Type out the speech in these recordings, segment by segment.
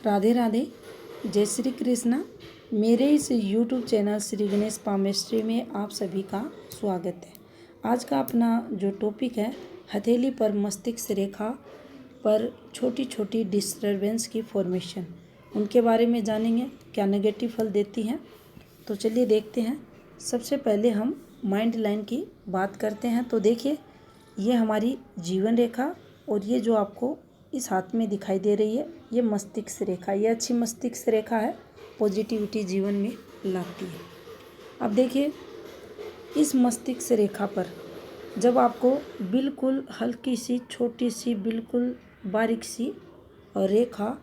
राधे राधे, जय श्री कृष्णा। मेरे इस YouTube channel Shri Ganesh palmistry में आप सभी का स्वागत है। आज का अपना जो टॉपिक है, हथेली पर मस्तिष्क रेखा पर छोटी छोटी डिस्टर्बेंस की फॉर्मेशन, उनके बारे में जानेंगे, क्या नेगेटिव फल देती हैं। तो चलिए देखते हैं। सबसे पहले हम माइंड लाइन की बात करते हैं। तो देखिए, ये हमारी जीवन रेखा और ये जो आपको इस हाथ में दिखाई दे रही है, ये मस्तिष्क रेखा। ये अच्छी मस्तिष्क रेखा है, पॉजिटिविटी जीवन में लाती है। अब देखिए, इस मस्तिष्क रेखा पर जब आपको बिल्कुल हल्की सी, छोटी सी, बिल्कुल बारीक सी रेखा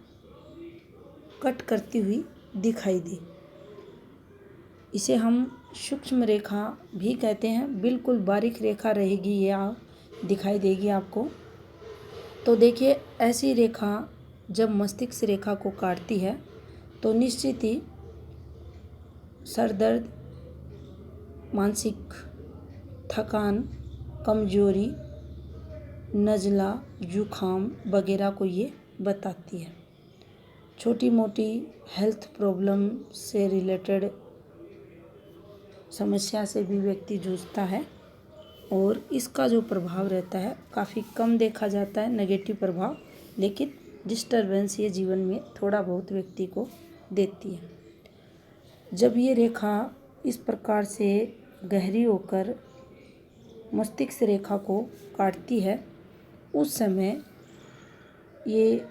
कट करती हुई दिखाई दे, इसे हम सूक्ष्म रेखा भी कहते हैं। बिल्कुल बारीक रेखा रहेगी, ये दिखाई देगी आपको। तो देखिए, ऐसी रेखा जब मस्तिष्क रेखा को काटती है तो निश्चित ही सर दर्द, मानसिक थकान, कमजोरी, नज़ला, जुखाम वगैरह को ये बताती है। छोटी मोटी हेल्थ प्रॉब्लम से रिलेटेड समस्या से भी व्यक्ति जूझता है और इसका जो प्रभाव रहता है काफ़ी कम देखा जाता है, नेगेटिव प्रभाव, लेकिन डिस्टर्बेंस ये जीवन में थोड़ा बहुत व्यक्ति को देती है। जब ये रेखा इस प्रकार से गहरी होकर मस्तिष्क रेखा को काटती है, उस समय ये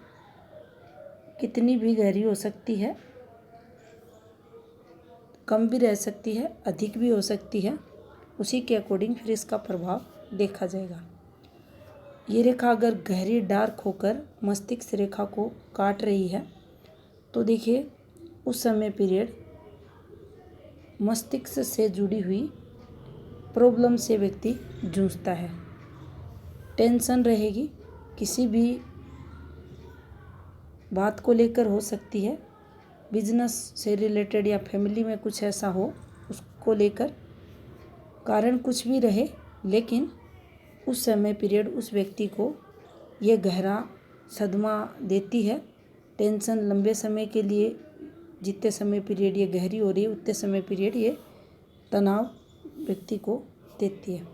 कितनी भी गहरी हो सकती है, कम भी रह सकती है, अधिक भी हो सकती है, उसी के अकॉर्डिंग फिर इसका प्रभाव देखा जाएगा। ये रेखा अगर गहरी डार्क होकर मस्तिष्क रेखा को काट रही है तो देखिए, उस समय पीरियड मस्तिष्क से जुड़ी हुई प्रॉब्लम से व्यक्ति जूझता है। टेंशन रहेगी, किसी भी बात को लेकर हो सकती है, बिजनेस से रिलेटेड या फैमिली में कुछ ऐसा हो उसको लेकर, कारण कुछ भी रहे, लेकिन उस समय पीरियड उस व्यक्ति को ये गहरा सदमा देती है। टेंशन लंबे समय के लिए, जितने समय पीरियड ये गहरी हो रही है उतने समय पीरियड ये तनाव व्यक्ति को देती है।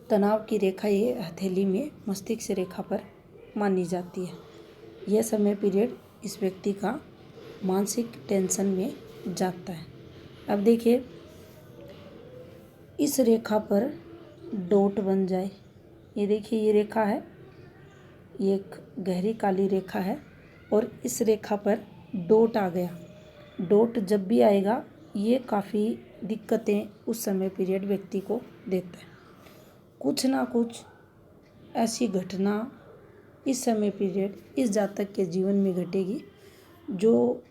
तनाव की रेखा ये हथेली में मस्तिष्क रेखा पर मानी जाती है। यह समय पीरियड इस व्यक्ति का मानसिक टेंशन में जाता है। अब देखिए, इस रेखा पर डॉट बन जाए, ये देखिए, ये रेखा है, ये एक गहरी काली रेखा है और इस रेखा पर डॉट आ गया। डॉट जब भी आएगा, ये काफ़ी दिक्कतें उस समय पीरियड व्यक्ति को देता है। कुछ ना कुछ ऐसी घटना इस समय पीरियड इस जातक के जीवन में घटेगी जो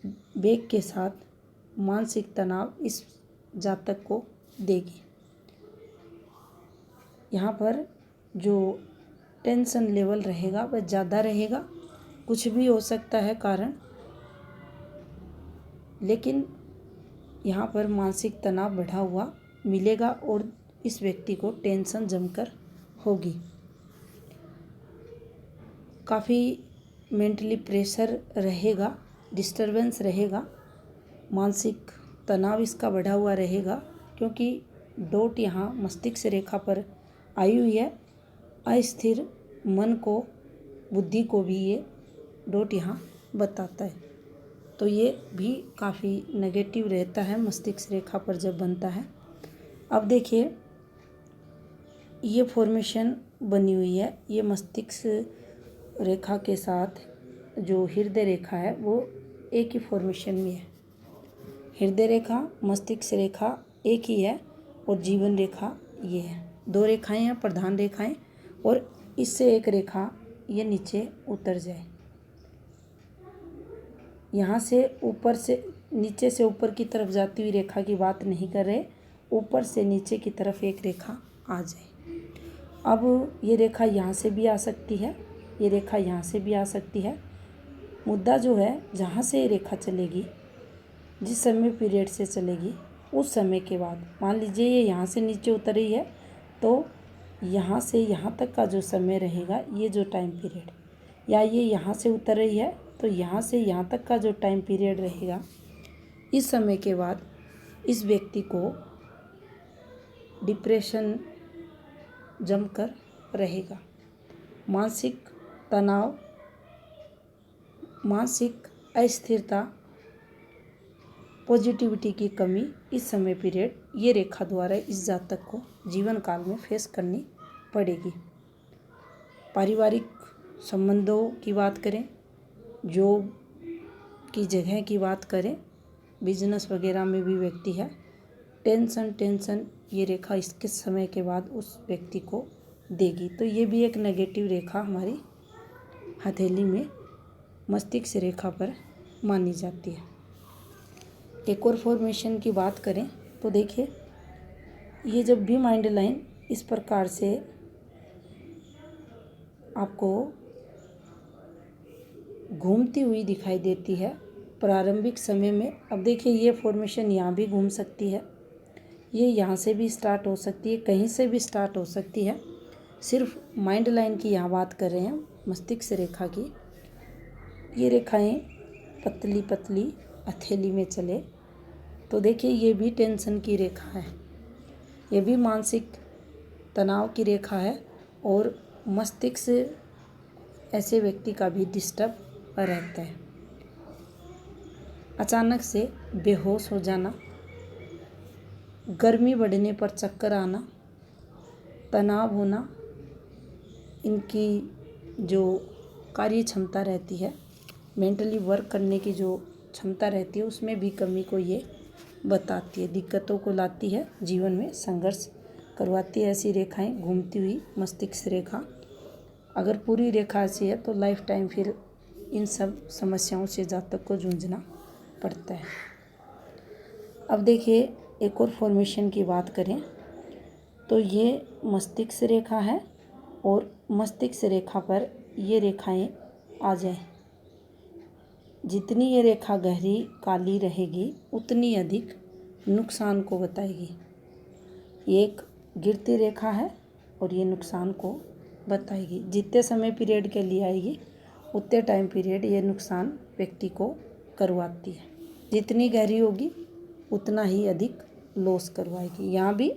वेग के साथ मानसिक तनाव इस जातक को देगी। यहाँ पर जो टेंशन लेवल रहेगा वह ज़्यादा रहेगा, कुछ भी हो सकता है कारण, लेकिन यहाँ पर मानसिक तनाव बढ़ा हुआ मिलेगा और इस व्यक्ति को टेंशन जमकर होगी। काफ़ी मेंटली प्रेशर रहेगा, डिस्टर्बेंस रहेगा, मानसिक तनाव इसका बढ़ा हुआ रहेगा, क्योंकि डॉट यहाँ मस्तिष्क रेखा पर आई हुई है। अस्थिर मन को, बुद्धि को भी ये डॉट यहाँ बताता है। तो ये भी काफ़ी नेगेटिव रहता है मस्तिष्क रेखा पर जब बनता है। अब देखिए, ये फॉर्मेशन बनी हुई है, ये मस्तिष्क रेखा के साथ जो हृदय रेखा है वो एक ही फॉर्मेशन में है। हृदय रेखा, मस्तिष्क रेखा एक ही है और जीवन रेखा ये है। दो रेखाएं हैं, प्रधान रेखाएं, और इससे एक रेखा ये नीचे उतर जाए। यहाँ से ऊपर से, नीचे से ऊपर की तरफ जाती हुई रेखा की बात नहीं कर रहे, ऊपर से नीचे की तरफ एक रेखा आ जाए। अब ये रेखा यहाँ से भी आ सकती है, ये रेखा यहाँ से भी आ सकती है। मुद्दा जो है, जहाँ से ये रेखा चलेगी, जिस समय पीरियड से चलेगी, उस समय के बाद, मान लीजिए ये यहाँ से नीचे उतर रही है, तो यहाँ से यहाँ तक का जो समय रहेगा, ये जो टाइम पीरियड, या ये यहाँ से उतर रही है तो यहाँ से यहाँ तक का जो टाइम पीरियड रहेगा, इस समय के बाद इस व्यक्ति को डिप्रेशन जमकर रहेगा। मानसिक तनाव, मानसिक अस्थिरता, पॉजिटिविटी की कमी इस समय पीरियड ये रेखा द्वारा इस जातक को जीवन काल में फेस करनी पड़ेगी। पारिवारिक संबंधों की बात करें, जॉब की जगह की बात करें, बिजनेस वगैरह में भी व्यक्ति है, टेंशन ये रेखा इसके समय के बाद उस व्यक्ति को देगी। तो ये भी एक नेगेटिव रेखा हमारी हथेली में मस्तिष्क रेखा पर मानी जाती है। एक और फॉर्मेशन की बात करें तो देखिए, ये जब भी माइंड लाइन इस प्रकार से आपको घूमती हुई दिखाई देती है प्रारंभिक समय में, अब देखिए ये फॉर्मेशन यहाँ भी घूम सकती है, ये यहाँ से भी स्टार्ट हो सकती है, कहीं से भी स्टार्ट हो सकती है। सिर्फ माइंड लाइन की यहाँ बात कर रहे हैं, मस्तिष्क रेखा की। ये रेखाएं पतली पतली हथेली में चले तो देखिए ये भी टेंशन की रेखा है, ये भी मानसिक तनाव की रेखा है और मस्तिष्क ऐसे व्यक्ति का भी डिस्टर्ब रहता है। अचानक से बेहोश हो जाना, गर्मी बढ़ने पर चक्कर आना, तनाव होना, इनकी जो कार्य क्षमता रहती है, मेंटली वर्क करने की जो क्षमता रहती है, उसमें भी कमी को ये बताती है, दिक्कतों को लाती है, जीवन में संघर्ष करवाती है। ऐसी रेखाएं घूमती हुई मस्तिष्क रेखा अगर पूरी रेखा ऐसी है तो लाइफ टाइम फिर इन सब समस्याओं से जातक को जूझना पड़ता है। अब देखिए एक और फॉर्मेशन की बात करें तो ये मस्तिष्क रेखा है और मस्तिष्क रेखा पर ये रेखाएं आ जाए, जितनी ये रेखा गहरी काली रहेगी उतनी अधिक नुकसान को बताएगी। ये एक गिरती रेखा है और ये नुकसान को बताएगी। जितने समय पीरियड के लिए आएगी उतने टाइम पीरियड ये नुकसान व्यक्ति को करवाती है। जितनी गहरी होगी उतना ही अधिक लॉस करवाएगी। यहाँ भी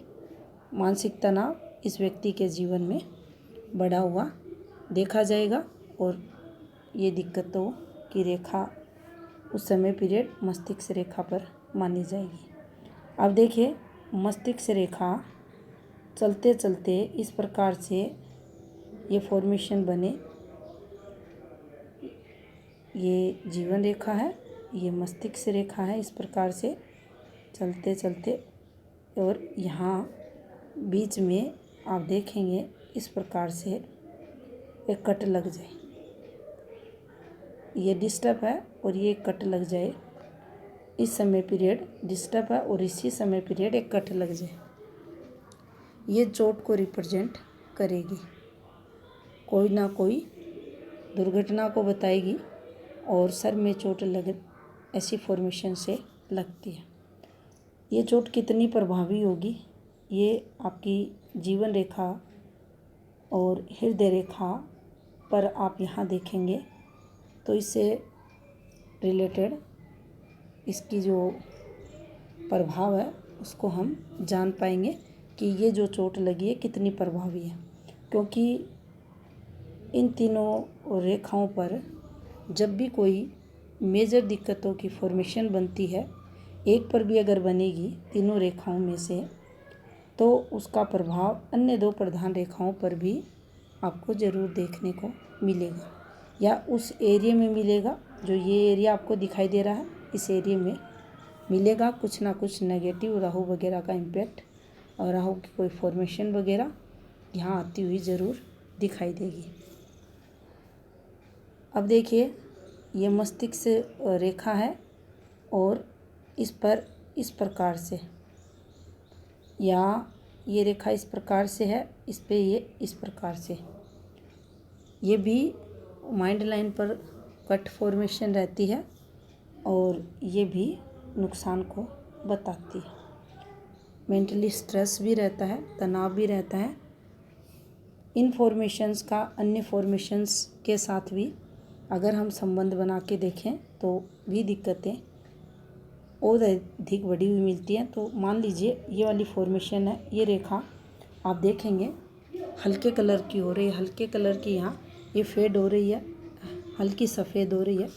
मानसिक तनाव इस व्यक्ति के जीवन में बढ़ा हुआ देखा जाएगा और ये दिक्कतों की रेखा उस समय पीरियड मस्तिष्क रेखा पर मानी जाएगी। अब देखिए मस्तिष्क रेखा चलते चलते इस प्रकार से ये फॉर्मेशन बने, ये जीवन रेखा है, ये मस्तिष्क रेखा है, इस प्रकार से चलते चलते और यहाँ बीच में आप देखेंगे इस प्रकार से एक कट लग जाए, ये डिस्टर्ब है और ये कट लग जाए, इस समय पीरियड डिस्टर्ब है और इसी समय पीरियड एक कट लग जाए, ये चोट को रिप्रेजेंट करेगी, कोई ना कोई दुर्घटना को बताएगी और सर में चोट लग ऐसी फॉर्मेशन से लगती है। ये चोट कितनी प्रभावी होगी ये आपकी जीवन रेखा और हृदय रेखा पर आप यहाँ देखेंगे तो इससे रिलेटेड इसकी जो प्रभाव है उसको हम जान पाएंगे कि ये जो चोट लगी है कितनी प्रभावी है। क्योंकि इन तीनों रेखाओं पर जब भी कोई मेजर दिक्कतों की फॉर्मेशन बनती है, एक पर भी अगर बनेगी तीनों रेखाओं में से, तो उसका प्रभाव अन्य दो प्रधान रेखाओं पर भी आपको ज़रूर देखने को मिलेगा या उस एरिया में मिलेगा। जो ये एरिया आपको दिखाई दे रहा है इस एरिया में मिलेगा कुछ ना कुछ नेगेटिव राहु वगैरह का इम्पैक्ट और राहु की कोई फॉर्मेशन वगैरह यहाँ आती हुई ज़रूर दिखाई देगी। अब देखिए ये मस्तिष्क रेखा है और इस पर इस प्रकार से या ये रेखा इस प्रकार से है, इस पे ये इस प्रकार से, ये भी माइंड लाइन पर कट फॉर्मेशन रहती है और ये भी नुकसान को बताती है। मेंटली स्ट्रेस भी रहता है, तनाव भी रहता है। इन फॉर्मेशंस का अन्य फॉर्मेशंस के साथ भी अगर हम संबंध बना के देखें तो भी दिक्कतें और अधिक बढ़ी हुई मिलती हैं। तो मान लीजिए ये वाली फॉर्मेशन है, ये रेखा आप देखेंगे हल्के कलर की हो रही है, हल्के कलर की यहाँ ये फेड हो रही है, हल्की सफ़ेद हो रही है।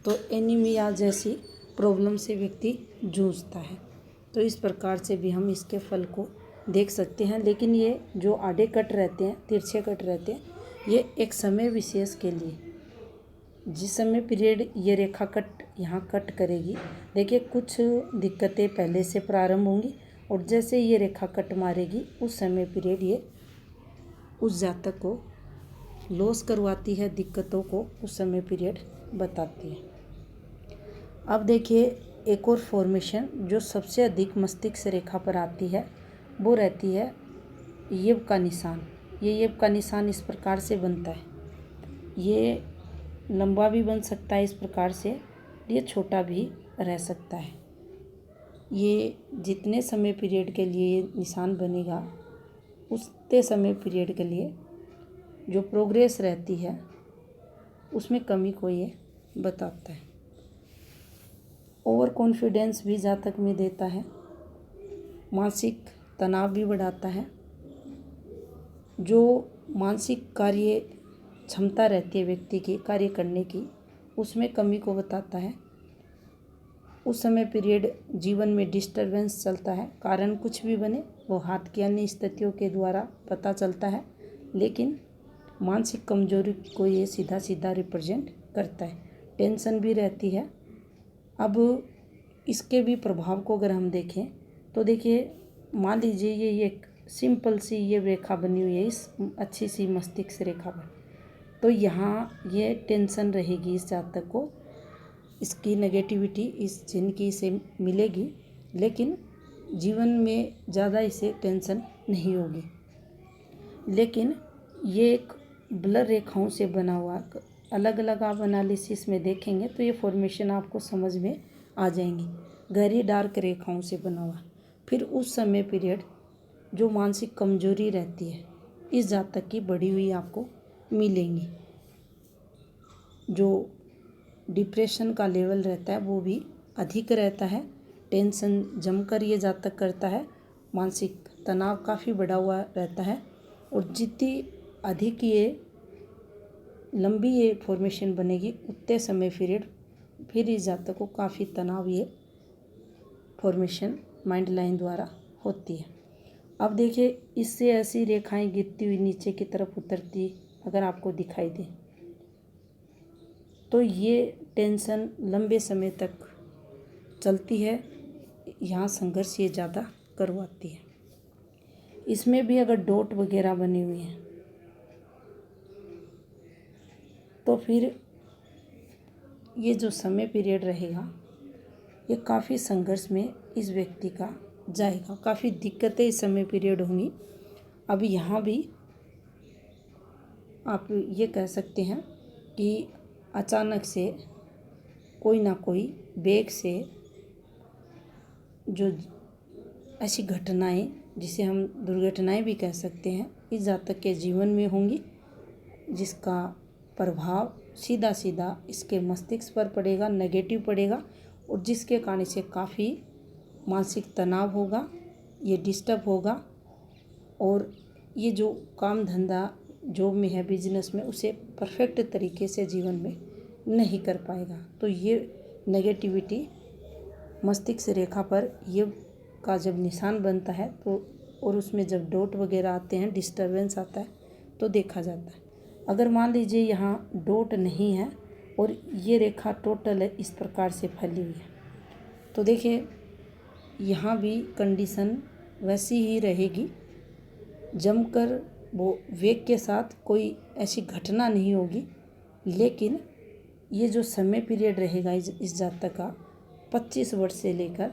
तो एनीमिया जैसी प्रॉब्लम से व्यक्ति जूझता है। तो इस प्रकार से भी हम इसके फल को देख सकते हैं। लेकिन ये जो आड़े कट रहते हैं, तिरछे कट रहते हैं, ये एक समय विशेष के लिए, जिस समय पीरियड ये रेखा कट यहाँ कट करेगी, देखिए कुछ दिक्कतें पहले से प्रारंभ होंगी और जैसे ये रेखा कट मारेगी उस समय पीरियड ये उस जातक को लॉस करवाती है, दिक्कतों को उस समय पीरियड बताती है। अब देखिए एक और फॉर्मेशन जो सबसे अधिक मस्तिष्क रेखा पर आती है वो रहती है येव का निशान। ये येव का निशान इस प्रकार से बनता है, ये लंबा भी बन सकता है इस प्रकार से, ये छोटा भी रह सकता है। ये जितने समय पीरियड के लिए ये निशान बनेगा उतने समय पीरियड के लिए जो प्रोग्रेस रहती है उसमें कमी को ये बताता है। ओवर कॉन्फिडेंस भी जातक में देता है, मानसिक तनाव भी बढ़ाता है, जो मानसिक कार्य क्षमता रहती है व्यक्ति की कार्य करने की उसमें कमी को बताता है। उस समय पीरियड जीवन में डिस्टरबेंस चलता है, कारण कुछ भी बने वो हाथ की अन्य स्थितियों के द्वारा पता चलता है, लेकिन मानसिक कमजोरी को ये सीधा सीधा रिप्रेजेंट करता है। टेंशन भी रहती है। अब इसके भी प्रभाव को अगर हम देखें तो देखिए मान लीजिए ये एक सिंपल सी ये रेखा बनी हुई है इस अच्छी सी मस्तिष्क रेखा पर, तो यहाँ ये टेंशन रहेगी इस जातक को, इसकी नेगेटिविटी इस जिनकी से मिलेगी, लेकिन जीवन में ज़्यादा इसे टेंशन नहीं होगी। लेकिन ये एक ब्लर रेखाओं से बना हुआ, अलग अलग आप एनालिसिस में देखेंगे तो ये फॉर्मेशन आपको समझ में आ जाएंगी। गहरी डार्क रेखाओं से बना हुआ, फिर उस समय पीरियड जो मानसिक कमजोरी रहती है इस जातक की बढ़ी हुई आपको मिलेंगी। जो डिप्रेशन का लेवल रहता है वो भी अधिक रहता है, टेंशन जमकर ये जातक करता है, मानसिक तनाव काफ़ी बढ़ा हुआ रहता है। और जितनी अधिक ये लंबी ये फॉर्मेशन बनेगी उतने समय पीरियड फिर इस जातक को काफ़ी तनाव ये फॉर्मेशन माइंड लाइन द्वारा होती है। अब देखिए इससे ऐसी रेखाएं गिरती हुई नीचे की तरफ उतरती अगर आपको दिखाई दे तो ये टेंशन लंबे समय तक चलती है, यहाँ संघर्ष ये ज़्यादा करवाती है। इसमें भी अगर डॉट वगैरह बनी हुई हैं तो फिर ये जो समय पीरियड रहेगा ये काफ़ी संघर्ष में इस व्यक्ति का जाएगा, काफ़ी दिक्कतें इस समय पीरियड होंगी। अब यहाँ भी आप ये कह सकते हैं कि अचानक से कोई ना कोई वेग से जो ऐसी घटनाएं जिसे हम दुर्घटनाएं भी कह सकते हैं इस जातक के जीवन में होंगी, जिसका प्रभाव सीधा सीधा इसके मस्तिष्क पर पड़ेगा, नेगेटिव पड़ेगा, और जिसके कारण इसे काफ़ी मानसिक तनाव होगा, ये डिस्टर्ब होगा, और ये जो काम धंधा जॉब में है, बिजनेस में, उसे परफेक्ट तरीके से जीवन में नहीं कर पाएगा। तो ये नेगेटिविटी मस्तिष्क रेखा पर ये का जब निशान बनता है तो और उसमें जब डॉट वगैरह आते हैं, डिस्टरबेंस आता है तो देखा जाता है। अगर मान लीजिए यहाँ डॉट नहीं है और ये रेखा टोटल है इस प्रकार से फैली हुई है तो देखिए यहाँ भी कंडीशन वैसी ही रहेगी, जमकर वो वेग के साथ कोई ऐसी घटना नहीं होगी, लेकिन ये जो समय पीरियड रहेगा इस जातक का 25 वर्ष से लेकर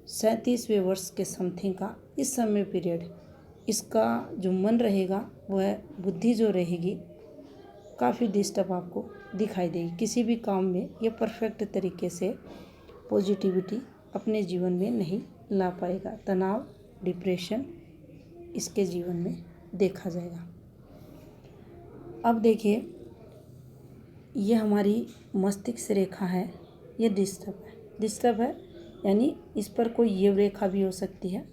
37वें वर्ष के समथिंग का इस समय पीरियड, इसका जो मन रहेगा वह बुद्धि जो रहेगी काफ़ी डिस्टर्ब आपको दिखाई देगी। किसी भी काम में ये परफेक्ट तरीके से पॉजिटिविटी अपने जीवन में नहीं ला पाएगा, तनाव डिप्रेशन इसके जीवन में देखा जाएगा। अब देखिए ये हमारी मस्तिष्क रेखा है, ये डिस्टर्ब है, यानी इस पर कोई ये रेखा भी हो सकती है,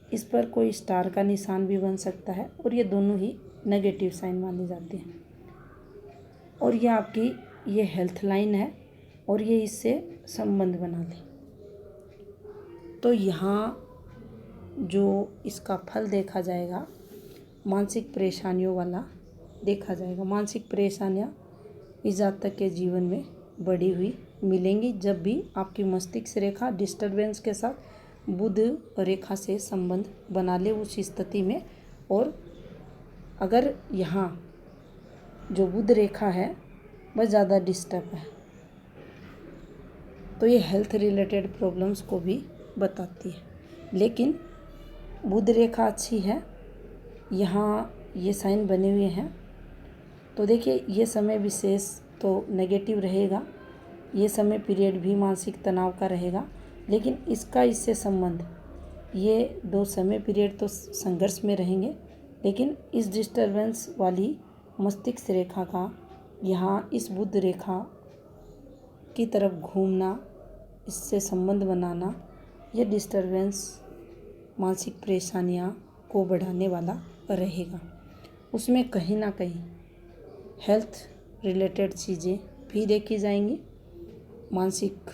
इस पर कोई स्टार का निशान भी बन सकता है, और ये दोनों ही नेगेटिव साइन माने जाते हैं। और ये आपकी ये हेल्थ लाइन है, और ये इससे संबंध बना लें तो यहाँ जो इसका फल देखा जाएगा, मानसिक परेशानियों वाला देखा जाएगा। मानसिक परेशानियाँ इस जातक के जीवन में बढ़ी हुई मिलेंगी जब भी आपकी मस्तिष्क रेखा डिस्टर्बेंस के साथ बुध रेखा से संबंध बना ले उस स्थिति में। और अगर यहाँ जो बुध रेखा है वह ज़्यादा डिस्टर्ब है तो ये हेल्थ रिलेटेड प्रॉब्लम्स को भी बताती है। लेकिन बुध रेखा अच्छी है, यहाँ ये साइन बने हुए हैं, तो देखिए ये समय विशेष तो नेगेटिव रहेगा, ये समय पीरियड भी मानसिक तनाव का रहेगा, लेकिन इसका इससे संबंध, ये दो समय पीरियड तो संघर्ष में रहेंगे, लेकिन इस डिस्टर्बेंस वाली मस्तिष्क रेखा का यहाँ इस बुध रेखा की तरफ घूमना, इससे संबंध बनाना, ये डिस्टर्बेंस मानसिक परेशानियाँ को बढ़ाने वाला रहेगा। उसमें कहीं ना कहीं हेल्थ रिलेटेड चीज़ें भी देखी जाएंगी, मानसिक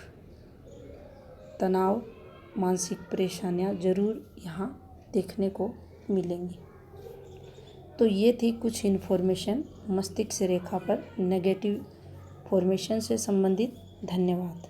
तनाव, मानसिक परेशानियाँ ज़रूर यहाँ देखने को मिलेंगी। तो ये थी कुछ इन्फॉर्मेशन मस्तिष्क रेखा पर नेगेटिव फॉर्मेशन से संबंधित। धन्यवाद।